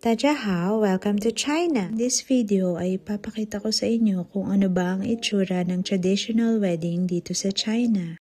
Tadjahao! Welcome to China! In this video ay papakita ko sa inyo kung ano ba ang itsura ng traditional wedding dito sa China.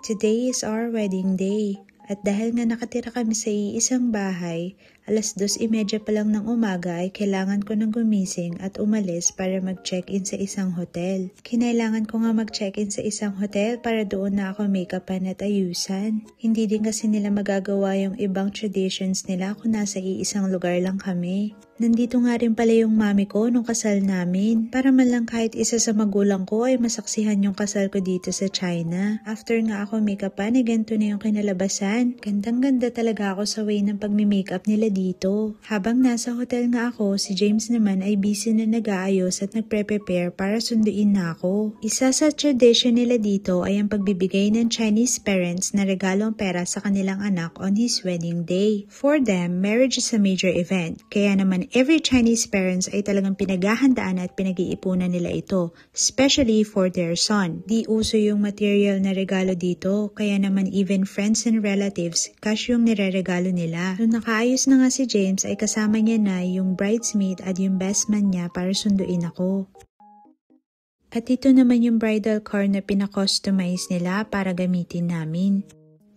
Today is our wedding day. At dahil nga nakatira kami sa iisang bahay, 2:30 pa lang ng umaga ay kailangan ko nang gumising at umalis para mag-check-in sa isang hotel. Kinailangan ko nga mag-check-in sa isang hotel para doon na ako make-upan at ayusan. Hindi din kasi nila magagawa yung ibang traditions nila kung nasa iisang lugar lang kami. Nandito nga rin pala yung mami ko nung kasal namin para man lang kahit isa sa magulang ko ay masaksihan yung kasal ko dito sa China. After nga ako make-upan ay ganito na yung kinalabasan. Gandang-ganda talaga ako sa way ng pagmi-makeup nila dito. Habang nasa hotel nga ako, si James naman ay busy na nag-aayos at nagpre-prepare para sunduin na ako. Isa sa tradition nila dito ay ang pagbibigay ng Chinese parents na regalong pera sa kanilang anak on his wedding day. For them, marriage is a major event. Kaya naman every Chinese parents ay talagang pinaghahandaan at pinag-iipunan nila ito, especially for their son. Di uso yung material na regalo dito, kaya naman even friends and relatives, cash yung nireregalo nila. Nung nakaayos na nga si James ay kasama niya na yung bridesmaid at yung best man niya para sunduin ako. At ito naman yung bridal car na pinakustomize nila para gamitin namin.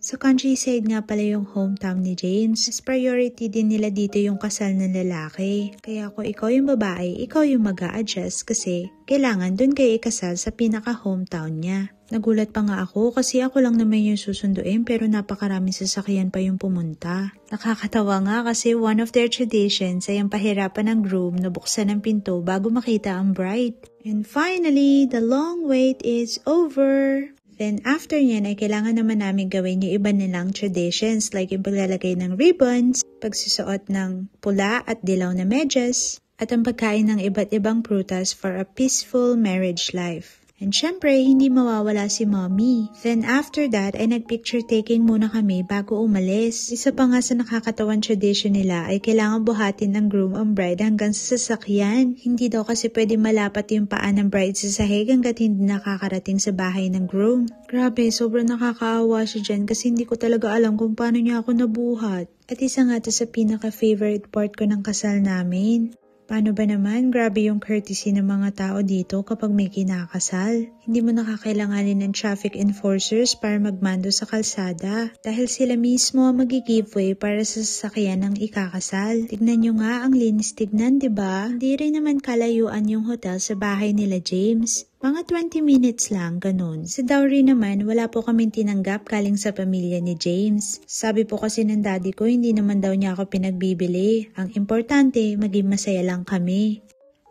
Sa countryside nga pala yung hometown ni James. As priority din nila dito yung kasal ng lalaki. Kaya kung ikaw yung babae, ikaw yung mag-a-adjust kasi kailangan dun kayo ikasal sa pinaka-hometown niya. Nagulat pa nga ako kasi ako lang naman yung susunduin pero napakaraming sasakyan pa yung pumunta. Nakakatawa nga kasi one of their traditions ay ang pahirapan ng groom na buksan ang pinto bago makita ang bride. And finally, the long wait is over! Then after niyan ay kailangan naman namin gawin yung iba nilang traditions like yung paglalagay ng ribbons, pagsusuot ng pula at dilaw na medyas, at ang pagkain ng iba't ibang prutas for a peaceful marriage life. And syempre, hindi mawawala si mommy. Then after that, ay nagpicture taking muna kami bago umalis. Isa pa nga sa nakakatawan tradition nila ay kailangan buhatin ng groom ang bride hanggang sa sasakyan. Hindi daw kasi pwede malapat yung paa ng bride sa sahig hanggat hindi nakakarating sa bahay ng groom. Grabe, sobrang nakakaawa siya dyan kasi hindi ko talaga alam kung paano niya ako nabuhat. At isa nga to sa pinaka-favorite part ko ng kasal namin. Paano ba naman? Grabe yung courtesy ng mga tao dito kapag may kinakasal. Hindi mo nakakailanganin ng traffic enforcers para magmando sa kalsada dahil sila mismo ang mag-giveaway para sa sasakyan ng ikakasal. Tignan nyo nga, ang linis tignan, diba? Hindi rin naman kalayuan yung hotel sa bahay nila James. Mga 20 minutes lang, ganun. Sa dowry naman, wala po kaming tinanggap galing sa pamilya ni James. Sabi po kasi ng daddy ko, hindi naman daw niya ako pinagbibili. Ang importante, maging masaya lang kami.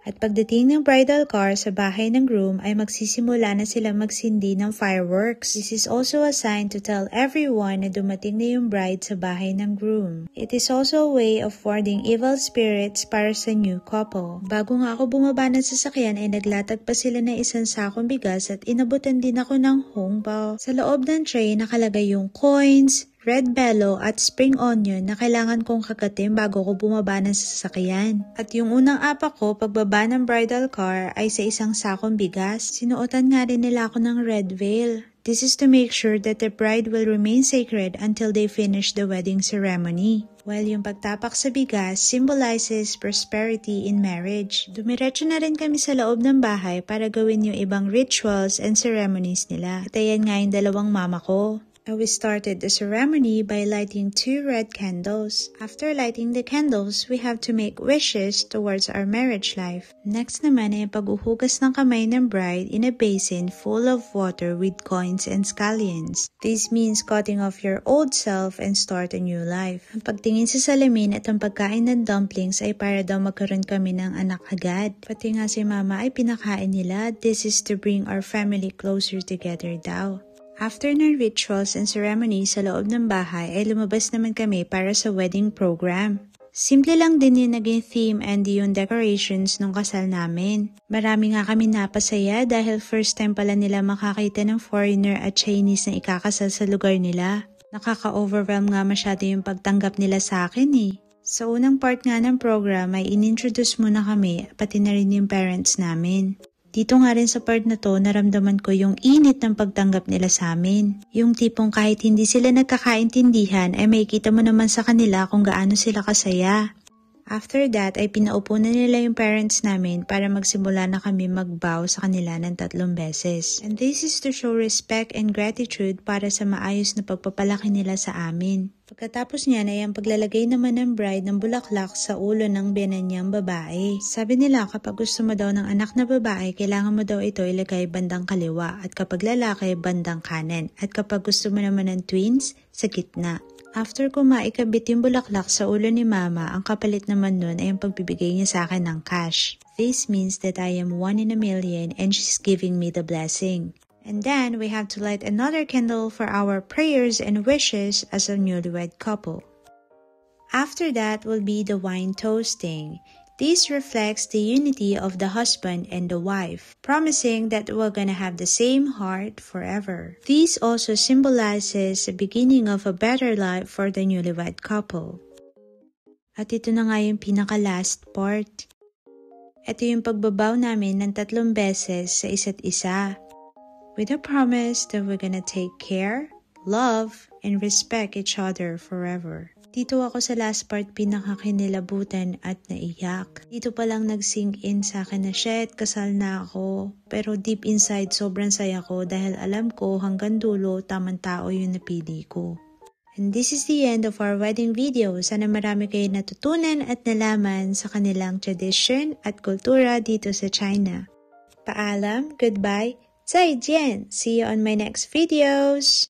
At pagdating ng bridal car sa bahay ng groom ay magsisimula na sila magsindi ng fireworks. This is also a sign to tell everyone na dumating na yung bride sa bahay ng groom. It is also a way of warding evil spirits para sa new couple. Bago nga ako bumaba ng sasakyan ay naglatag pa sila ng isang sakong bigas at inabutan din ako ng hongbao. Sa loob ng tray nakalagay yung coins, red bello at spring onion na kailangan kong kagatin bago ko bumaba ng sasakyan. At yung unang apak ko pagbaba ng bridal car ay sa isang sakong bigas. Sinuotan nga rin nila ako ng red veil. This is to make sure that the bride will remain sacred until they finish the wedding ceremony. While yung pagtapak sa bigas symbolizes prosperity in marriage. Dumiretso na rin kami sa loob ng bahay para gawin yung ibang rituals and ceremonies nila. At ayan nga yung dalawang mama ko. We started the ceremony by lighting 2 red candles. After lighting the candles, we have to make wishes towards our marriage life. Next naman ay paghuhugas ng kamay ng bride in a basin full of water with coins and scallions. This means cutting off your old self and start a new life. Ang pagtingin sa salamin at ang pagkain ng dumplings ay para daw magkaroon kami ng anak agad. Pati nga si mama ay pinakain nila. This is to bring our family closer together daw. After ng rituals and ceremonies sa loob ng bahay ay lumabas naman kami para sa wedding program. Simple lang din yung naging theme and yung decorations nung kasal namin. Marami nga kami napasaya dahil first time pala nila makakita ng foreigner at Chinese na ikakasal sa lugar nila. Nakaka-overwhelm nga masyado yung pagtanggap nila sa akin eh. Sa unang part nga ng program ay inintroduce muna kami pati na rin yung parents namin. Dito nga rin sa part na to, naramdaman ko yung init ng pagtanggap nila sa amin. Yung tipong kahit hindi sila nagkakaintindihan, ay makikita mo naman sa kanila kung gaano sila kasaya. After that, ay pinaupo na nila yung parents namin para magsimula na kami mag-bow sa kanila ng 3 beses. And this is to show respect and gratitude para sa maayos na pagpapalaki nila sa amin. Pagkatapos niyan ay ang paglalagay naman ng bride ng bulaklak sa ulo ng biyenan niyang babae. Sabi nila kapag gusto mo daw ng anak na babae, kailangan mo daw ito ilagay bandang kaliwa at kapag lalaki, bandang kanan. At kapag gusto mo naman ng twins, sa gitna. After ko maikabit yung bulaklak sa ulo ni mama, ang kapalit naman nun ay ang pagbibigay niya sa akin ng cash. This means that I am 1 in a million and she's giving me the blessing. And then we have to light another candle for our prayers and wishes as a newlywed couple. After that will be the wine toasting. This reflects the unity of the husband and the wife, promising that we're gonna have the same heart forever. This also symbolizes the beginning of a better life for the newlywed couple. At ito na nga yung pinaka-last part. Ito yung pagbabaw namin ng 3 beses sa isa't isa, with a promise that we're gonna take care, love, and respect each other forever. Dito ako sa last part pinakakinilabutan at naiyak. Dito pa lang nag-sink in sa akin na shit, kasal na ako. Pero deep inside sobrang saya ko dahil alam ko hanggang dulo tamang tao yung napili ko. And this is the end of our wedding video. Sana marami kayo natutunan at nalaman sa kanilang tradition at kultura dito sa China. Paalam, goodbye, 再见! See you on my next videos!